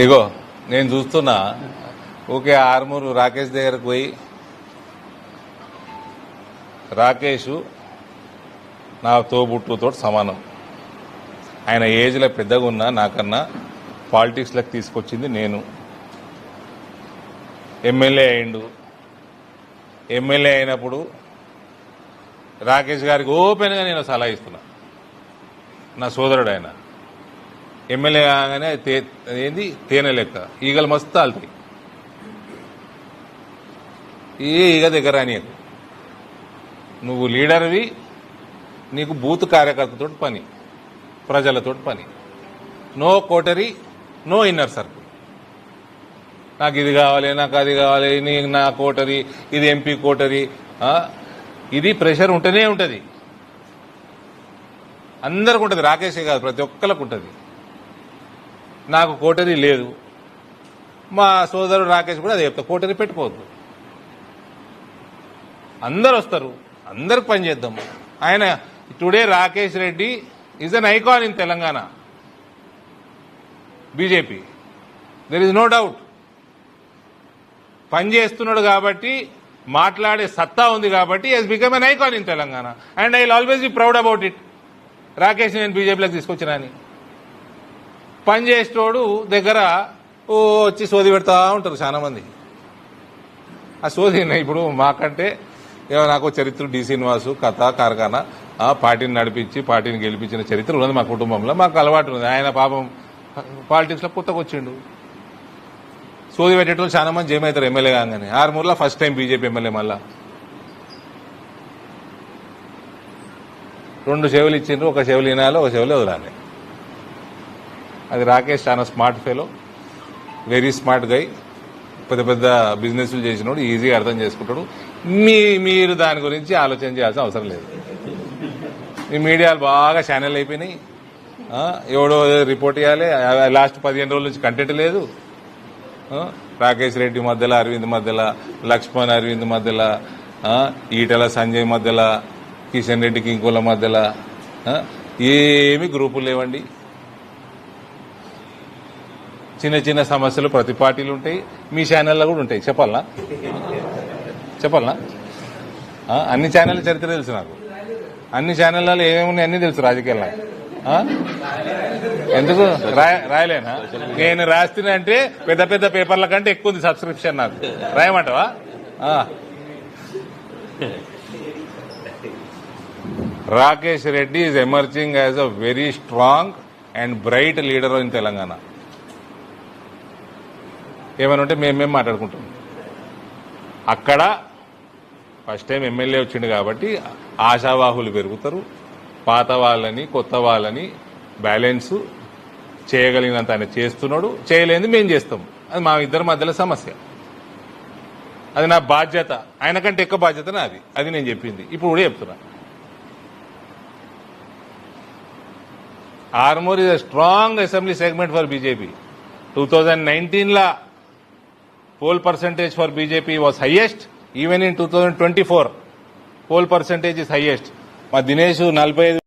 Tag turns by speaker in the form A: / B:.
A: ఇగో నేను చూస్తున్నా ఓకే ఆర్మూరు రాకేష్ దగ్గరకు పోయి రాకేష్ నా తోబుట్టుతో సమానం. ఆయన ఏజ్లో పెద్దగా ఉన్నా నాకన్నా పాలిటిక్స్లకు తీసుకొచ్చింది నేను. ఎమ్మెల్యే అయిండు. ఎమ్మెల్యే అయినప్పుడు రాకేష్ గారికి ఓపెన్గా నేను సలహా ఇస్తున్నా. నా సోదరుడు ఆయన ఎమ్మెల్యే కాగానే ఏంది తేనె లెక్క ఈగలు మస్తు ఆలుతాయి. ఈగ దగ్గర నీకు నువ్వు లీడర్వి, నీకు బూత్ కార్యకర్తతో పని, ప్రజలతో పని. No coterie, no inner circle. నాకు ఇది కావాలి, నాకు అది కావాలి, నా కోటరీ, ఇది ఎంపీ కోటరీ. ఇది ప్రెషర్ ఉంటేనే ఉంటుంది, అందరికి ఉంటుంది. రాకేషే కాదు, ప్రతి ఒక్కరికి ఉంటుంది. నాకు కోటరీ లేదు. మా సోదరుడు రాకేష్ కూడా అదే చెప్తా, కోటరీ పెట్టుకోవద్దు. అందరు వస్తారు, అందరికి పని చేద్దాం. ఆయన today Rakesh Reddy is an icon in Telangana BJP. There is no doubt. పని చేస్తున్నాడు కాబట్టి, మాట్లాడే సత్తా ఉంది కాబట్టి he's become an icon in Telangana. And I will always be proud about it. Rakesh నేను బీజేపీలోకి తీసుకొచ్చినా అని. పని చేసేటోడు దగ్గర వచ్చి సోది పెడతా ఉంటారు చాలా మంది. ఆ సోది ఇప్పుడు మాకంటే నాకు చరిత్ర డి శ్రీనివాసు కథ కార్ఖానా పార్టీని నడిపించి పార్టీని గెలిపించిన చరిత్ర ఉన్నది మా కుటుంబంలో. మాకు అలవాటు ఉంది. ఆయన పాపం పాలిటిక్స్లో కొత్తగా వచ్చిండు. సోది పెట్టేటోళ్ళు చాలా మంది జయమవుతారు ఎమ్మెల్యే కాగానే. ఆర్మూర్లో ఫస్ట్ టైం బీజేపీ ఎమ్మెల్యే. మళ్ళా 2 చెవులు ఇచ్చిండ్రు, ఒక చెవులు వినాలి, ఒక చెవులు వదలాలి. అది రాకేష్ చాలా smart fellow, very smart guy. పెద్ద పెద్ద బిజినెస్లు చేసినోడు, ఈజీగా అర్థం చేసుకుంటాడు. మీరు దాని గురించి ఆలోచన చేయాల్సిన అవసరం లేదు. మీ మీడియాలు బాగా ఛానల్ అయిపోయినాయి. ఎవడో రిపోర్ట్ ఇవ్వాలి. లాస్ట్ 15 రోజుల నుంచి కంటెంట్ లేదు. రాకేష్ రెడ్డి మధ్యలో, అరవింద్ మధ్యలో, లక్ష్మణ్ అరవింద్ మధ్యలో, ఈటల సంజయ్ మధ్యలో, కిషన్ రెడ్డికి ఇంకోల మధ్యలో ఏమి గ్రూపులు లేవండి. చిన్న చిన్న సమస్యలు ప్రతి పార్టీలు ఉంటాయి, మీ ఛానల్లో కూడా ఉంటాయి. చెప్పాలనా? అన్ని ఛానళ్ళ చరిత్ర తెలుసు నాకు. అన్ని ఛానళ్ళలో ఏమేమి ఉన్నాయి అన్నీ తెలుసు రాజకీయాల్లో. ఎందుకు రాయలేనా? నేను రాస్తున్నా అంటే పెద్ద పెద్ద పేపర్ల కంటే ఎక్కువ ఉంది సబ్స్క్రిప్షన్ నాకు. రాయమంటావా? Rakesh Reddy is emerging as a very strong and bright leader in Telangana. ఏమైనా ఉంటే మేమేం మాట్లాడుకుంటాం. అక్కడ ఫస్ట్ టైం ఎమ్మెల్యే వచ్చిండు కాబట్టి ఆశావాహులు పెరుగుతారు. పాత వాళ్ళని కొత్త వాళ్ళని బ్యాలెన్స్ చేయగలిగినంత ఆయన చేస్తున్నాడు. చేయలేనిది మేము చేస్తాం. అది మా ఇద్దరి మధ్యలో సమస్య. అది నా బాధ్యత. ఆయన కంటే ఎక్కువ బాధ్యత నాది. అది నేను చెప్పింది. ఇప్పుడు కూడా చెప్తున్నా. Armoor is a strong assembly segment for BJP. 2019 poll percentage for BJP was highest. Even in 2024, poll percentage is highest. మా దినేష్ 45